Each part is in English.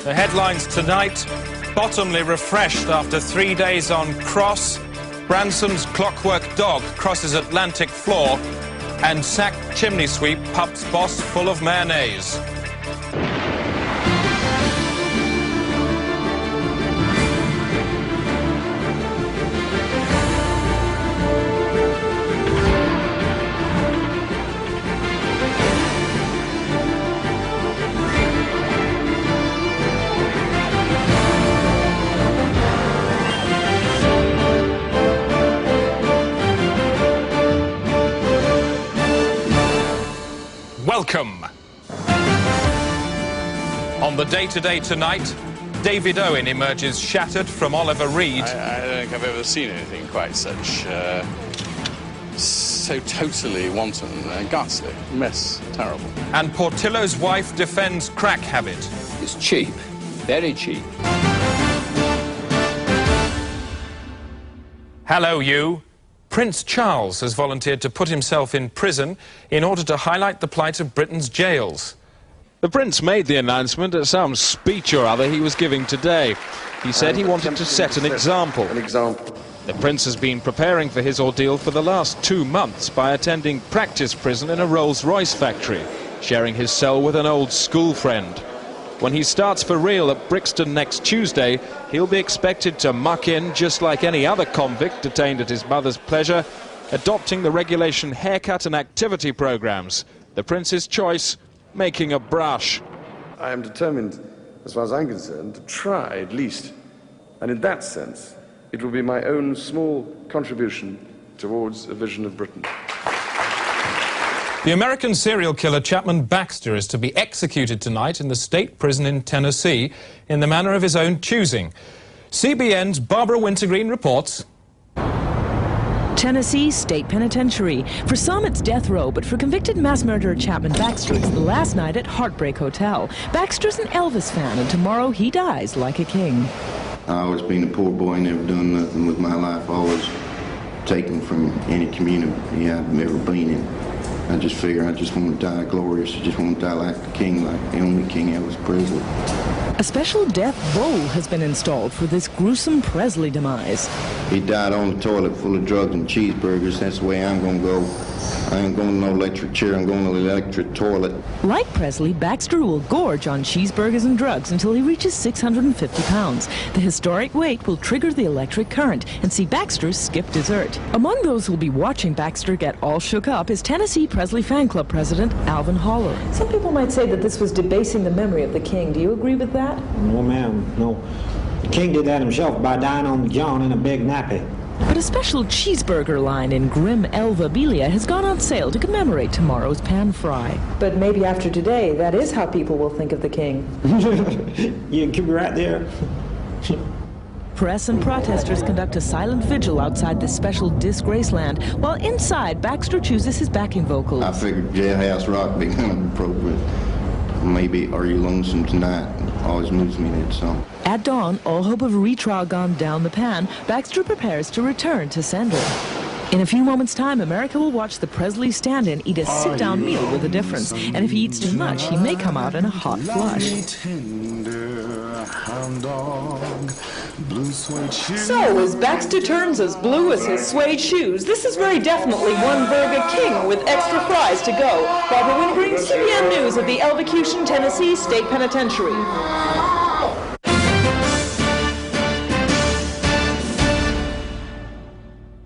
The headlines tonight: bottomly refreshed after 3 days on cross, Bransom's clockwork dog crosses Atlantic floor, and sacked chimney sweep pub's boss full of mayonnaise. Welcome. On the day-to-day tonight, David Owen emerges shattered from Oliver Reed. I don't think I've ever seen anything quite such, so totally wanton and ghastly. Mess, terrible. And Portillo's wife defends crack habit. It's cheap, very cheap. Hello, you. Prince Charles has volunteered to put himself in prison in order to highlight the plight of Britain's jails. The Prince made the announcement at some speech or other he was giving today. He said he wanted to set an example. The Prince has been preparing for his ordeal for the last 2 months by attending practice prison in a Rolls-Royce factory, sharing his cell with an old school friend. When he starts for real at Brixton next Tuesday, he'll be expected to muck in just like any other convict detained at his mother's pleasure, adopting the regulation haircut and activity programs. The Prince's choice, making a brush. I am determined, as far as I'm concerned, to try at least. And in that sense, it will be my own small contribution towards a vision of Britain. The American serial killer Chapman Baxter is to be executed tonight in the state prison in Tennessee in the manner of his own choosing. CBN's Barbara Wintergreen reports. Tennessee State Penitentiary. For some, it's death row, but for convicted mass murderer Chapman Baxter, it's the last night at Heartbreak Hotel. Baxter's an Elvis fan, and tomorrow he dies like a king. I always been a poor boy, never done nothing with my life, always taken from any community I've ever been in. I just figure I just want to die glorious. I just want to die like a king, like the only king Elvis Presley. A special death bowl has been installed for this gruesome Presley demise. He died on the toilet full of drugs and cheeseburgers. That's the way I'm going to go. I ain't going to no electric chair, I'm going to the electric toilet. Like Presley, Baxter will gorge on cheeseburgers and drugs until he reaches 650 pounds. The historic weight will trigger the electric current and see Baxter skip dessert. Among those who'll be watching Baxter get all shook up is Tennessee Presley Fan Club President Alvin Holler. Some people might say that this was debasing the memory of the king. Do you agree with that? No, ma'am, no. The king did that himself by dying on the john in a big nappy. But a special cheeseburger line in grim Elvabilia has gone on sale to commemorate tomorrow's pan fry. But maybe after today, that is how people will think of the king. You keep it right there. Press and protesters conduct a silent vigil outside this special disgraceland, while inside, Baxter chooses his backing vocals. I figured Jailhouse Rock be kind of appropriate. Maybe Are You Lonesome Tonight always moves me, that song. At dawn, all hope of retrial gone down the pan, Baxter prepares to return to sender. In a few moments' time, America will watch the Presley stand-in eat a sit-down meal with a difference. And if he eats too much, he may come out in a hot flush. So, as Baxter turns as blue as his suede shoes, this is very definitely one burger king with extra fries to go. Barbara Wingreen, CBN News at the Elvocution, Tennessee State Penitentiary.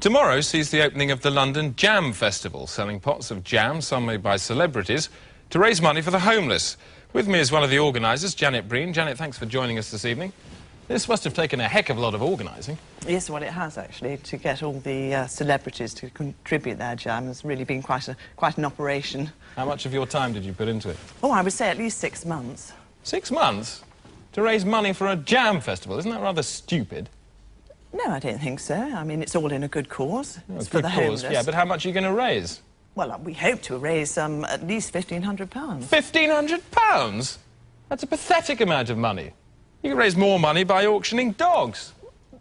Tomorrow sees the opening of the London Jam Festival, selling pots of jam, some made by celebrities, to raise money for the homeless. With me is one of the organisers, Janet Breen. Janet, thanks for joining us this evening. This must have taken a heck of a lot of organising. Yes, well, it has, actually. To get all the celebrities to contribute their jam has really been quite an operation. How much of your time did you put into it? Oh, I would say at least 6 months. 6 months? To raise money for a jam festival? Isn't that rather stupid? No, I don't think so. I mean, it's all in a good cause. It's for good the cause, homeless. yeah, but how much are you going to raise? Well, we hope to raise at least £1,500. £1,500? That's a pathetic amount of money. You can raise more money by auctioning dogs.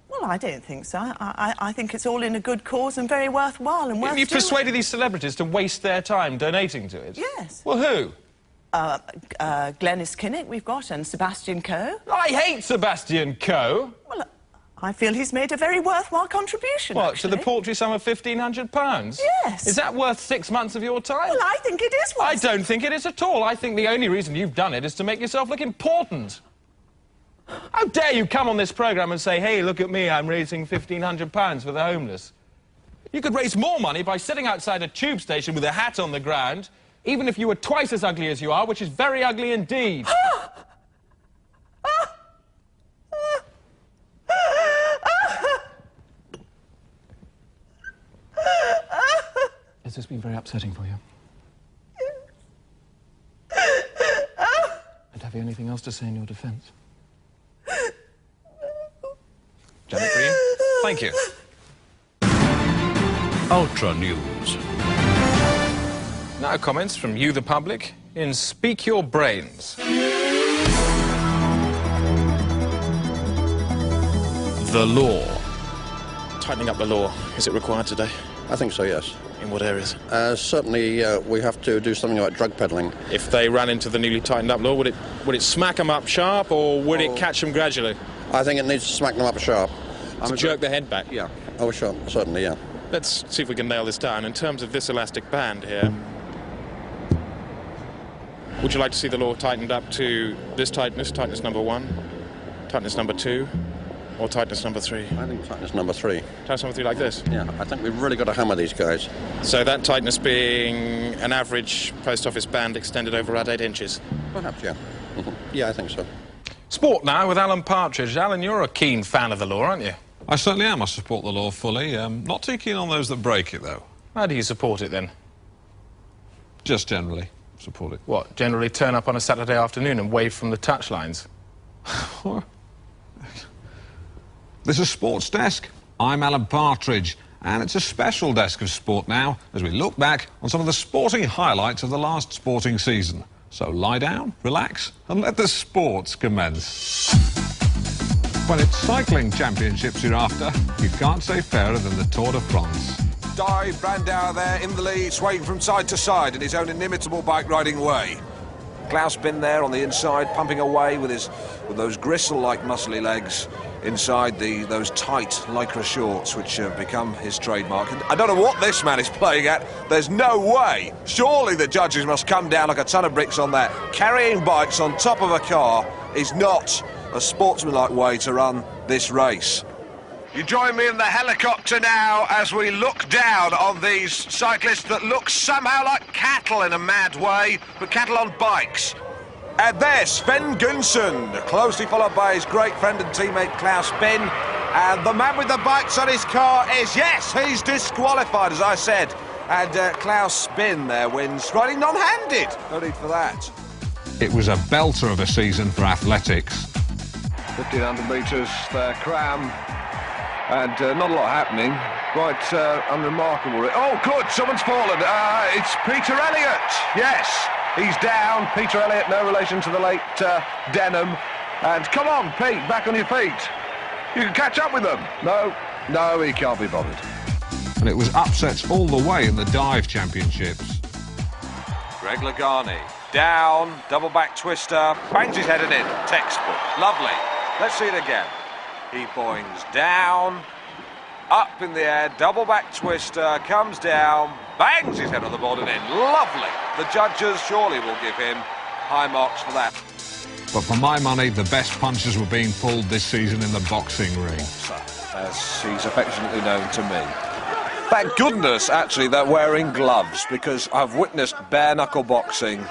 Well, I don't think so. I think it's all in a good cause and very worthwhile and worth You've doing. persuaded these celebrities to waste their time donating to it? Yes. Well, who? Glenys Kinnock we've got, and Sebastian Coe. I hate Sebastian Coe. Well, I feel he's made a very worthwhile contribution, What, actually. to the paltry sum of £1,500? Yes. Is that worth 6 months of your time? Well, I think it is worth... I don't think it is at all. I think the only reason you've done it is to make yourself look important. How dare you come on this programme and say, hey, look at me, I'm raising £1,500 for the homeless. You could raise more money by sitting outside a tube station with a hat on the ground, even if you were twice as ugly as you are, which is very ugly indeed. Has this been very upsetting for you? And have you anything else to say in your defence? Janet Green, thank you. Ultra News. Now comments from you, the public, in Speak Your Brains. The law. Tightening up the law, is it required today? I think so, yes. In what areas? Certainly, we have to do something about drug peddling. If they ran into the newly tightened up law, would it smack them up sharp, or would it catch them gradually? I think it needs to smack them up sharp. To jerk the head back? Yeah. Oh, sure. Certainly, yeah. Let's see if we can nail this down. In terms of this elastic band here, would you like to see the law tightened up to this tightness number 1, tightness number 2, or tightness number 3? I think tightness number 3. Tightness number 3 like this? Yeah, I think we've really got to hammer these guys. So that tightness being an average post office band extended over about 8 inches? Perhaps, yeah. Yeah, I think so. Sport now with Alan Partridge. Alan, you're a keen fan of the law, aren't you? I certainly am. I support the law fully. Not too keen on those that break it, though. How do you support it, then? Just generally support it. What, generally turn up on a Saturday afternoon and wave from the touchlines? This is Sports Desk. I'm Alan Partridge, and it's a special desk of sport now as we look back on some of the sporting highlights of the last sporting season. So lie down, relax, and let the sports commence. When it's cycling championships you're after, you can't say fairer than the Tour de France. Dive, Brandauer there in the lead, swaying from side to side in his own inimitable bike-riding way. Klaus Bin there on the inside, pumping away with those gristle-like muscly legs inside those tight lycra shorts, which have become his trademark. And I don't know what this man is playing at. There's no way. Surely the judges must come down like a ton of bricks on that. Carrying bikes on top of a car is not a sportsmanlike way to run this race. You join me in the helicopter now as we look down on these cyclists that look somehow like cattle in a mad way, but cattle on bikes. And there's Sven Gunsen, closely followed by his great friend and teammate Klaus Bin. And the man with the bikes on his car is, yes, he's disqualified, as I said. And Klaus Bin there wins, riding non-handed. No need for that. It was a belter of a season for athletics. 1,500 metres there, cram. And not a lot happening. Quite unremarkable. Oh, good, someone's fallen. It's Peter Elliott. Yes, he's down. Peter Elliott, no relation to the late Denham. And come on, Pete, back on your feet. You can catch up with them. No, he can't be bothered. And it was upsets all the way in the dive championships. Greg Lagani, down, double back twister, bangs his head in. Textbook, lovely. Let's see it again. He boings down, up in the air, double back twister, comes down, bangs his head on the board and in. Lovely. The judges surely will give him high marks for that. But for my money, the best punches were being pulled this season in the boxing ring. As he's affectionately known to me. Thank goodness, actually, they're wearing gloves, because I've witnessed bare-knuckle boxing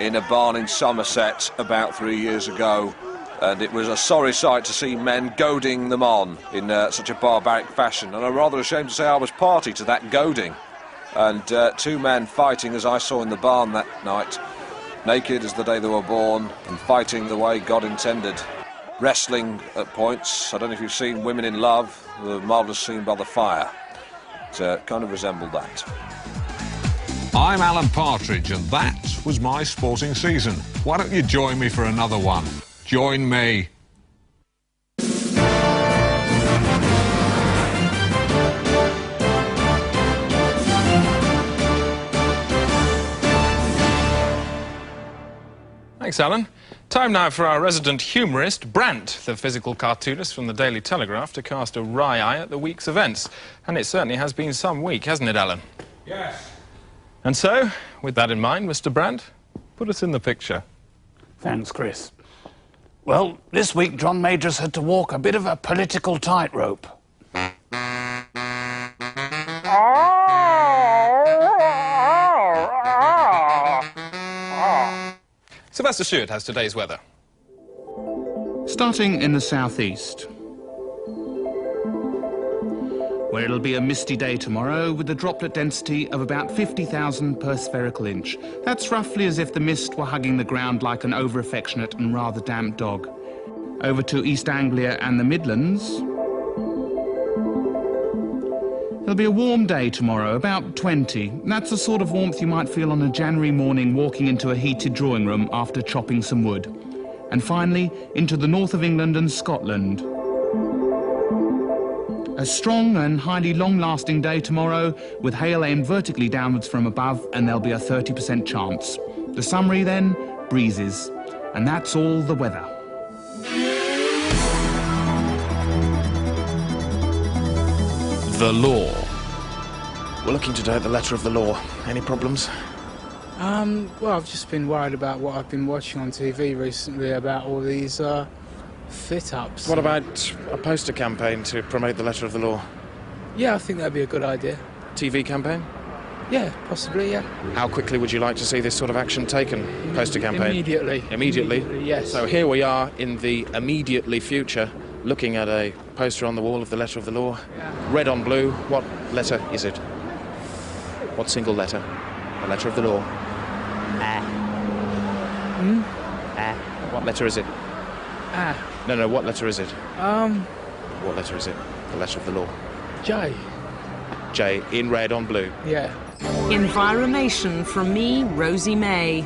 in a barn in Somerset about 3 years ago. And it was a sorry sight to see men goading them on in such a barbaric fashion. And I'm rather ashamed to say I was party to that goading. And 2 men fighting, as I saw in the barn that night, naked as the day they were born, and fighting the way God intended. Wrestling at points. I don't know if you've seen Women in Love, the marvellous scene by the fire. It kind of resembled that. I'm Alan Partridge, and that was my sporting season. Why don't you join me for another one? Join me. Thanks, Alan. Time now for our resident humorist, Brant, the physical cartoonist from the Daily Telegraph, to cast a wry eye at the week's events. And it certainly has been some week, hasn't it, Alan? Yes. And so, with that in mind, Mr. Brant, put us in the picture. Thanks, Chris. Well, this week John Majors had to walk a bit of a political tightrope. Sylvester Stewart has today's weather. Starting in the southeast, where it'll be a misty day tomorrow with a droplet density of about 50,000 per spherical inch. That's roughly as if the mist were hugging the ground like an over-affectionate and rather damp dog. Over to East Anglia and the Midlands. It'll be a warm day tomorrow, about 20. That's the sort of warmth you might feel on a January morning walking into a heated drawing room after chopping some wood. And finally, into the north of England and Scotland. A strong and highly long-lasting day tomorrow, with hail aimed vertically downwards from above, and there'll be a 30% chance. The summary then, breezes. And that's all the weather. The law. We're looking today at the letter of the law. Any problems? Well, I've just been worried about what I've been watching on TV recently about all these fit-ups. What about a poster campaign to promote the letter of the law? Yeah, I think that'd be a good idea. TV campaign? Yeah, possibly, yeah. How quickly would you like to see this sort of action taken? Poster campaign? Immediately. Immediately? Yes. So here we are in the immediately future, looking at a poster on the wall of the letter of the law. Yeah. Red on blue. What letter is it? What single letter? The letter of the law. What letter is it? No, what letter is it? What letter is it? The letter of the law. J. J, in red on blue. Yeah. Environmation from me, Rosie May.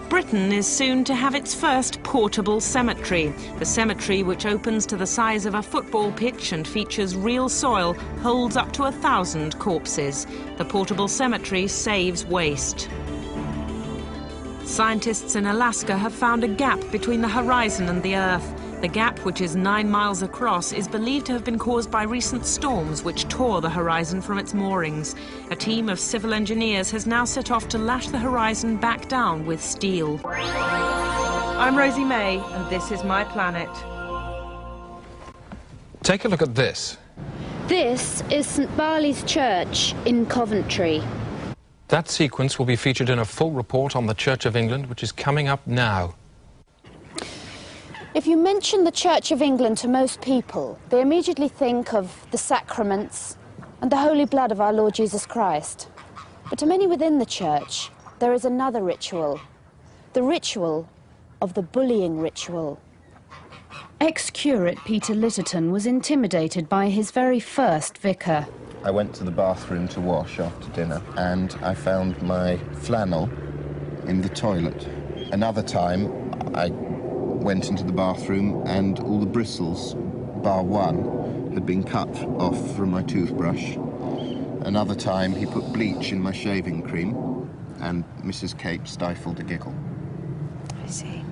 Britain is soon to have its first portable cemetery. The cemetery, which opens to the size of a football pitch and features real soil, holds up to 1,000 corpses. The portable cemetery saves waste. Scientists in Alaska have found a gap between the horizon and the Earth. The gap, which is 9 miles across, is believed to have been caused by recent storms which tore the horizon from its moorings. A team of civil engineers has now set off to lash the horizon back down with steel. I'm Rosie May, and this is my planet. Take a look at this. This is St Barley's Church in Coventry. That sequence will be featured in a full report on the Church of England, which is coming up now. If you mention the Church of England to most people, they immediately think of the sacraments and the holy blood of our Lord Jesus Christ. But to many within the Church, there is another ritual, the ritual of the bullying ritual. Ex-curate Peter Litterton was intimidated by his very first vicar. I went to the bathroom to wash after dinner and I found my flannel in the toilet. Another time I went into the bathroom and all the bristles, bar one, had been cut off from my toothbrush. Another time he put bleach in my shaving cream and Mrs. Cape stifled a giggle. I see.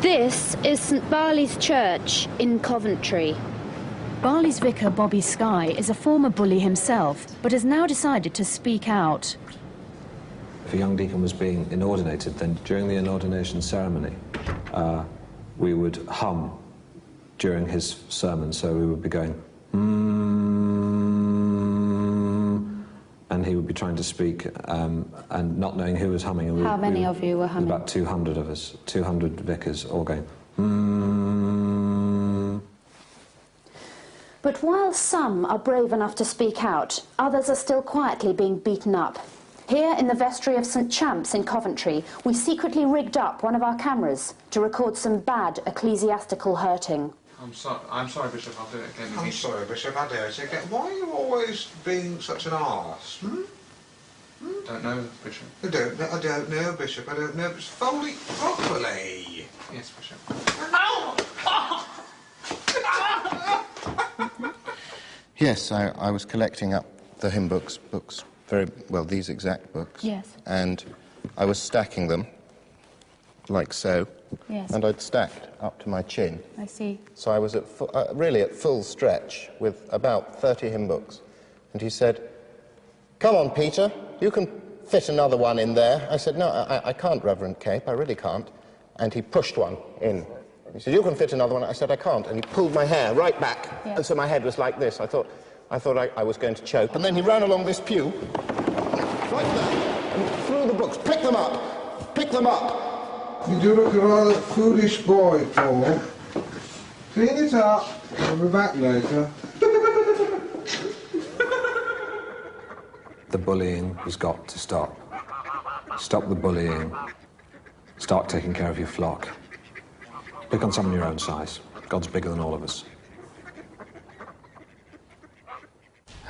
This is St Barley's Church in Coventry. Barley's vicar, Bobby Skye, is a former bully himself, but has now decided to speak out. If a young deacon was being inordinated, then during the inordination ceremony, we would hum during his sermon, so we would be going, and he would be trying to speak and not knowing who was humming. And How many of you were humming? About 200 of us, 200 vicars, all going, But while some are brave enough to speak out, others are still quietly being beaten up. Here in the vestry of St Champs in Coventry, we secretly rigged up one of our cameras to record some bad ecclesiastical hurting. I'm sorry, Bishop, I'll do it again. I'm sorry, Bishop, I'll do it again. Why are you always being such an arse? Don't know, Bishop. I don't know, Bishop, I don't know. But fold it properly. Yes, Bishop. Yes, I was collecting up the hymn books, very well, these exact books. Yes. And I was stacking them like so. Yes. And I'd stacked up to my chin. I see. So I was at really at full stretch with about 30 hymn books. And he said, "Come on, Peter, you can fit another one in there." I said, "No, I can't, Reverend Cape, I really can't." And he pushed one in. He said, "You can fit another one." I said, "I can't." And he pulled my hair right back. Yeah. And so my head was like this. I thought I was going to choke. And then he ran along this pew, like that, and threw the books. "Pick them up! Pick them up!" You do look a rather foolish boy, Paul. Clean it up. I'll be back later. The bullying has got to stop. Stop the bullying. Start taking care of your flock. Pick on someone your own size. God's bigger than all of us.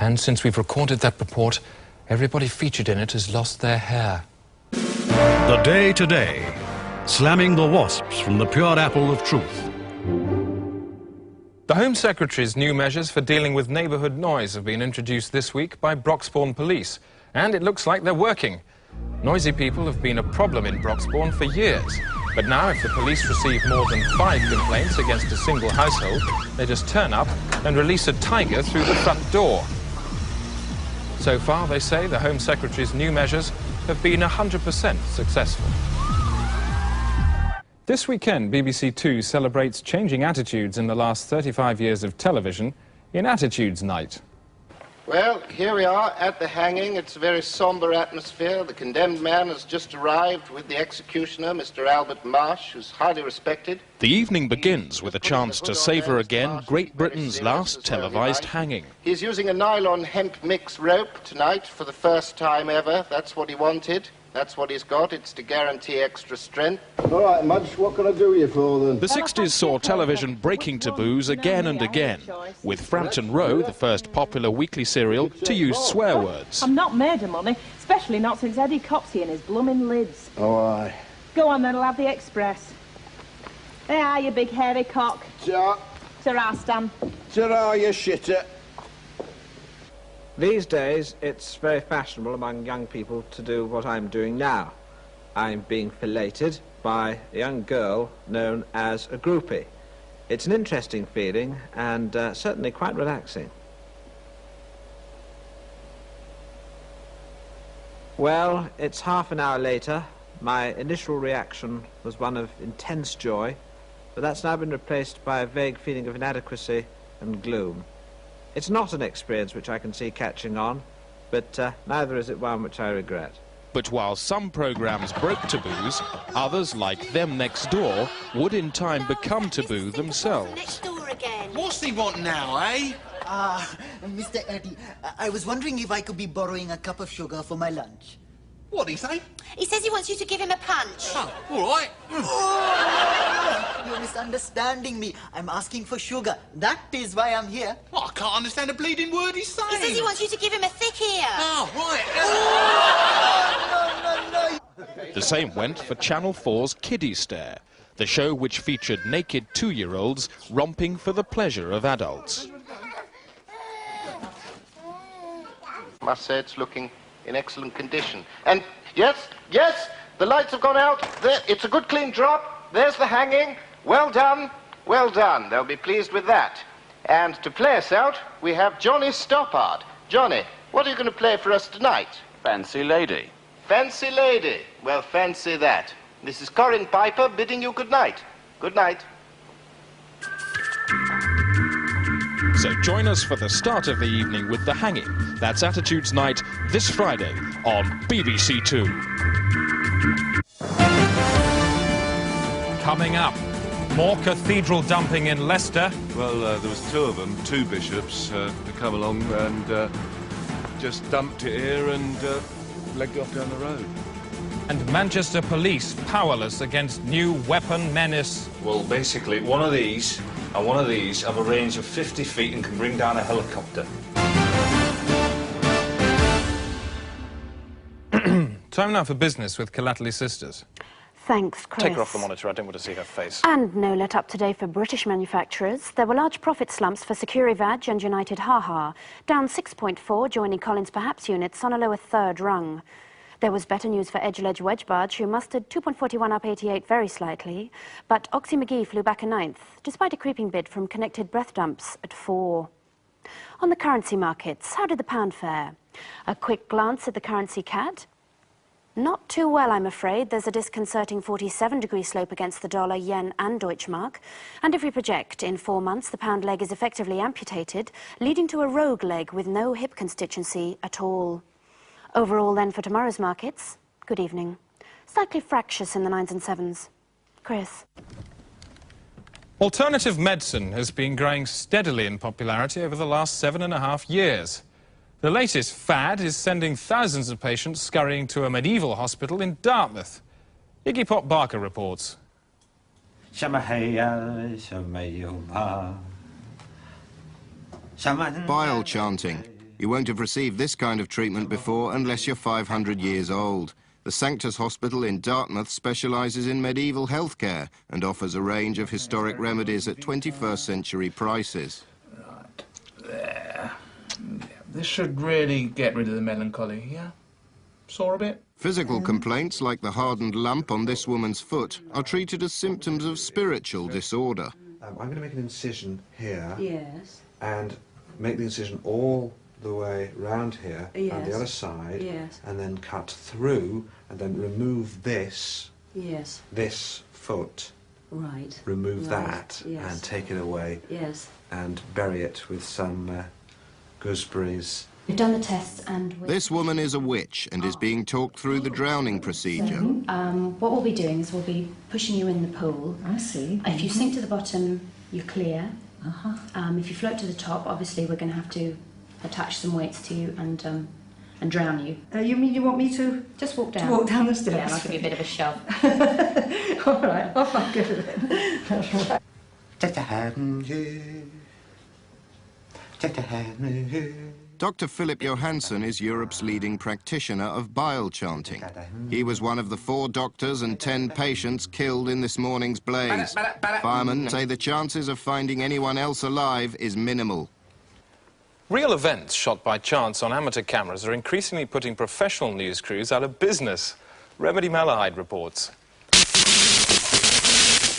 And since we've recorded that report, everybody featured in it has lost their hair. The Day Today, slamming the wasps from the pure apple of truth. The Home Secretary's new measures for dealing with neighbourhood noise have been introduced this week by Broxbourne Police, and it looks like they're working. Noisy people have been a problem in Broxbourne for years, but now if the police receive more than 5 complaints against a single household, they just turn up and release a tiger through the front door. So far, they say, the Home Secretary's new measures have been 100% successful. This weekend, BBC Two celebrates changing attitudes in the last 35 years of television in Attitudes Night. Well, here we are at the hanging. It's a very sombre atmosphere. The condemned man has just arrived with the executioner, Mr. Albert Marsh, who's highly respected. The evening begins with a chance to savour again Great Britain's last televised hanging. He's using a nylon hemp mix rope tonight for the first time ever. That's what he wanted. That's what he's got. It's to guarantee extra strength. All right, Mudge, what can I do you for, then? The 60s saw television breaking taboos again and again, with Frampton Row, the first popular weekly serial, to use swear words. I'm not made of money, especially not since Eddie Copsey and his blooming lids. Oh, aye. Go on then, I'll have the express. There are you, big hairy cock. Ta. Ta-ra, Stan. Ta-ra, you shitter. These days, it's very fashionable among young people to do what I'm doing now. I'm being filleted by a young girl known as a groupie. It's an interesting feeling and certainly quite relaxing. Well, it's half an hour later. My initial reaction was one of intense joy, but that's now been replaced by a vague feeling of inadequacy and gloom. It's not an experience which I can see catching on, but neither is it one which I regret. But while some programmes broke taboos, others, like Them Next Door, would in time become taboo themselves. Next door again. What's he want now, eh? Mr. Eddie, I was wondering if I could be borrowing a cup of sugar for my lunch. What'd he say? He says he wants you to give him a punch. Oh, all right. Oh, you're misunderstanding me. I'm asking for sugar. That is why I'm here. Well, I can't understand a bleeding word he's saying. He says he wants you to give him a thick ear. Oh, right. No. The same went for Channel 4's Kiddie Stare, the show which featured naked 2-year-olds romping for the pleasure of adults. I must say it's looking in excellent condition. And yes, the lights have gone out. There, it's a good clean drop. There's the hanging. Well done, well done. They'll be pleased with that. And to play us out, we have Johnny Stoppard. Johnny, what are you going to play for us tonight? Fancy Lady. Fancy Lady. Well, fancy that. This is Corin Piper bidding you good night. Good night. So join us for the start of the evening with The Hanging. That's Attitudes Night this Friday on BBC Two. Coming up, more cathedral dumping in Leicester. Well, there was 2 of them, 2 bishops, who come along and just dumped it here and legged it off down the road. And Manchester police powerless against new weapon menace. Well, basically, one of these and one of these have a range of 50 feet and can bring down a helicopter. Time now for business with Calately Sisters. Thanks, Chris. Take her off the monitor, I don't want to see her face. And no let up today for British manufacturers. There were large profit slumps for Securivag and United Ha-Ha, down 6.4, joining Collins Perhaps units on a lower third rung. There was better news for Edgeledge Wedgebarge, who mustered 2.41 up 88 very slightly, but Oxy McGee flew back a 9th, despite a creeping bid from Connected Breath Dumps at 4. On the currency markets, how did the pound fare? A quick glance at the currency CAD. Not too well, I'm afraid. There's a disconcerting 47-degree slope against the dollar, yen and Deutschmark. And if we project, in 4 months, the pound leg is effectively amputated, leading to a rogue leg with no hip constituency at all. Overall, then, for tomorrow's markets, good evening. Slightly fractious in the 9s and 7s. Chris. Alternative medicine has been growing steadily in popularity over the last 7.5 years. The latest fad is sending thousands of patients scurrying to a medieval hospital in Dartmouth. Iggy Pop Barker reports. Bile chanting. You won't have received this kind of treatment before unless you're 500 years old. The Sanctus Hospital in Dartmouth specialises in medieval healthcare and offers a range of historic remedies at 21st century prices. Right, there. This should really get rid of the melancholy, yeah? Sore a bit? Physical complaints like the hardened lump on this woman's foot are treated as symptoms of spiritual disorder. I'm going to make an incision here. Yes. And make the incision all the way round here, Yes. and the other side, Yes. and then cut through, and then remove this, Yes. this foot, Right. remove Right. that, Yes. and take it away, Yes. and bury it with some gooseberries. We've done the tests and... This woman is a witch and is being talked through the drowning procedure. What we'll be doing is we'll be pushing you in the pool. I see. If you sink to the bottom, you're clear. Uh-huh. If you float to the top, obviously we're going to have to attach some weights to you and drown you. You mean you want me to... Just walk down. To walk down the stairs? Yeah, and I'll give you a bit of a shove. All right, I'll give it then. That's right. Dr. Philip Johansson is Europe's leading practitioner of bile chanting. He was one of the 4 doctors and 10 patients killed in this morning's blaze. Firemen say the chances of finding anyone else alive is minimal. Real events shot by chance on amateur cameras are increasingly putting professional news crews out of business. Remedy Malahide reports.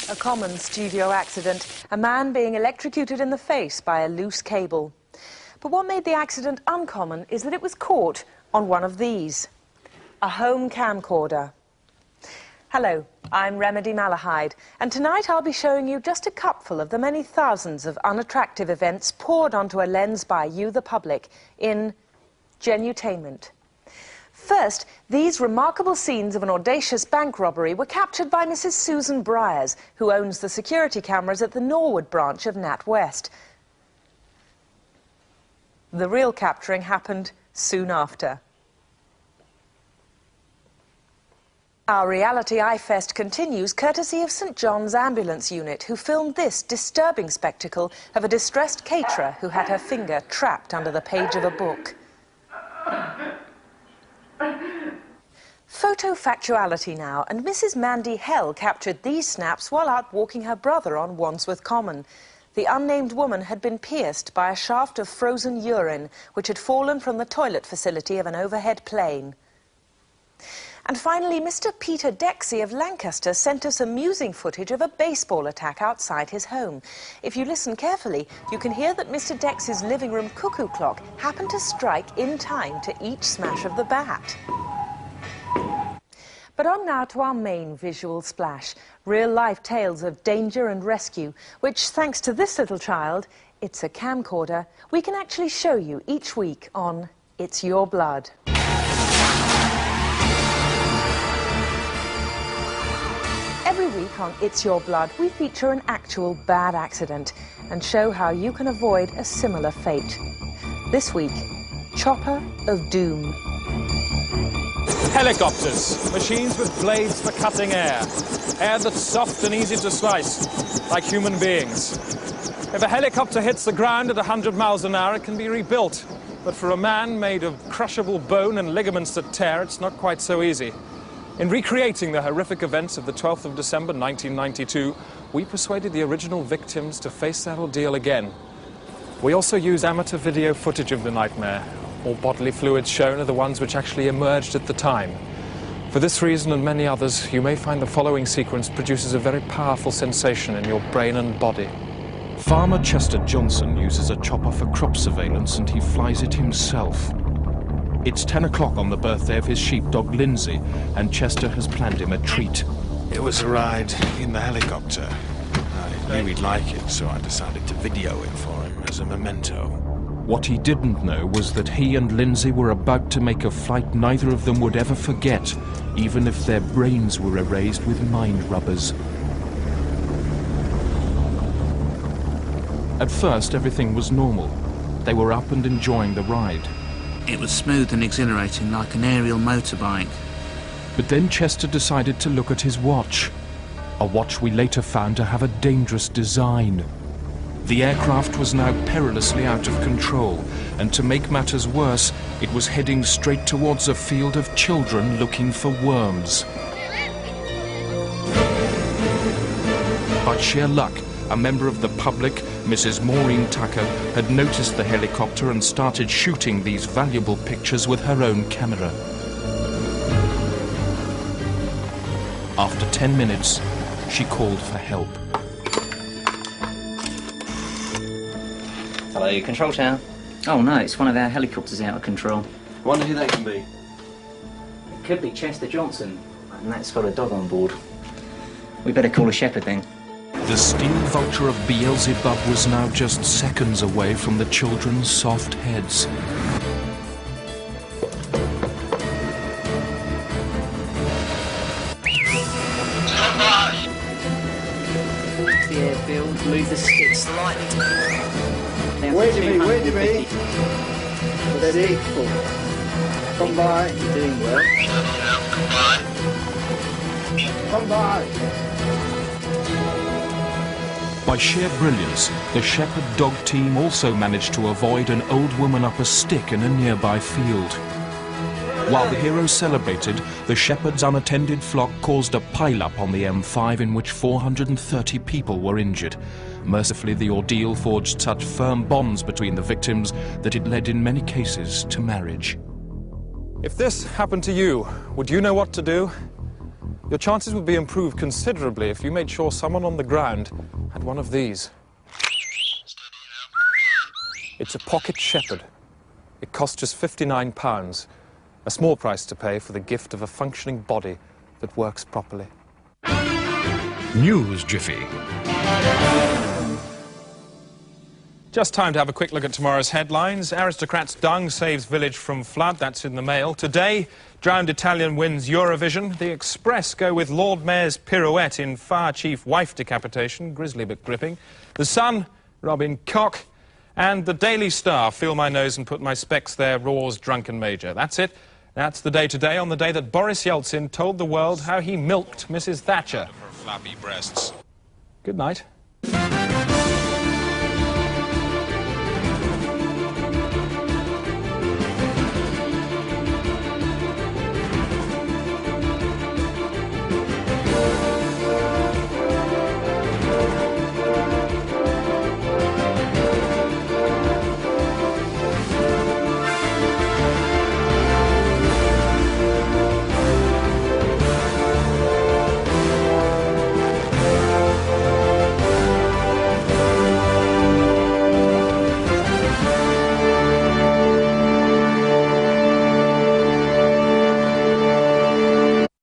A common studio accident, a man being electrocuted in the face by a loose cable. But what made the accident uncommon is that it was caught on one of these, a home camcorder. Hello, I'm Remedy Malahide, and tonight I'll be showing you just a cupful of the many thousands of unattractive events poured onto a lens by you, the public, in Genutainment. First, these remarkable scenes of an audacious bank robbery were captured by Mrs. Susan Briers, who owns the security cameras at the Norwood branch of NatWest. The real capturing happened soon after. Our reality eye fest continues courtesy of St John's Ambulance Unit, who filmed this disturbing spectacle of a distressed caterer who had her finger trapped under the page of a book. Photo factuality now, and Mrs Mandy Hell captured these snaps while out walking her brother on Wandsworth Common. The unnamed woman had been pierced by a shaft of frozen urine, which had fallen from the toilet facility of an overhead plane. And finally, Mr. Peter Dexy of Lancaster sent us amusing footage of a baseball attack outside his home. If you listen carefully, you can hear that Mr. Dexy's living room cuckoo clock happened to strike in time to each smash of the bat. But on now to our main visual splash, real-life tales of danger and rescue, which, thanks to this little child, it's a camcorder, we can actually show you each week on It's Your Blood. Every week on It's Your Blood, we feature an actual bad accident and show how you can avoid a similar fate. This week, Chopper of Doom. Helicopters, machines with blades for cutting air. Air that's soft and easy to slice, like human beings. If a helicopter hits the ground at 100 miles an hour, it can be rebuilt. But for a man made of crushable bone and ligaments that tear, it's not quite so easy. In recreating the horrific events of the 12th of December 1992, we persuaded the original victims to face that ordeal again. We also use amateur video footage of the nightmare. All bodily fluids shown are the ones which actually emerged at the time. For this reason and many others, you may find the following sequence produces a very powerful sensation in your brain and body. Farmer Chester Johnson uses a chopper for crop surveillance and he flies it himself. It's 10 o'clock on the birthday of his sheepdog Lindsay, and Chester has planned him a treat. It was a ride in the helicopter. I knew he'd like it, so I decided to video it for him as a memento. What he didn't know was that he and Lindsay were about to make a flight neither of them would ever forget, even if their brains were erased with mind rubbers. At first, everything was normal. They were up and enjoying the ride. It was smooth and exhilarating, like an aerial motorbike. But then Chester decided to look at his watch. A watch we later found to have a dangerous design. The aircraft was now perilously out of control, and to make matters worse, it was heading straight towards a field of children looking for worms. By sheer luck, a member of the public, Mrs. Maureen Tucker, had noticed the helicopter and started shooting these valuable pictures with her own camera. After 10 minutes, she called for help. Hello, Control Tower. Oh no, it's one of our helicopters out of control. I wonder who that can be. It could be Chester Johnson, and that's got a dog on board. We better call a shepherd then. The steel vulture of Beelzebub was now just seconds away from the children's soft heads. The airfield, move the stick slightly. Wait a minute. Steady. Come by. You're doing well. Come by. By sheer brilliance, the shepherd dog team also managed to avoid an old woman up a stick in a nearby field. While the heroes celebrated, the shepherd's unattended flock caused a pile-up on the M5 in which 430 people were injured. Mercifully, the ordeal forged such firm bonds between the victims that it led in many cases to marriage. If this happened to you, would you know what to do? Your chances would be improved considerably if you made sure someone on the ground had one of these. It's a pocket shepherd. It costs just £59, a small price to pay for the gift of a functioning body that works properly. News Jiffy. Just time to have a quick look at tomorrow's headlines. Aristocrat's dung saves village from flood. That's in the Mail. Today, drowned Italian wins Eurovision. The Express go with Lord Mayor's pirouette in fire chief wife decapitation. Grisly but gripping. The Sun, Robin Koch. And the Daily Star, feel my nose and put my specs there, roars drunken major. That's it. That's the day today, on the day that Boris Yeltsin told the world how he milked Mrs. Thatcher. Her flabby breasts. Good night.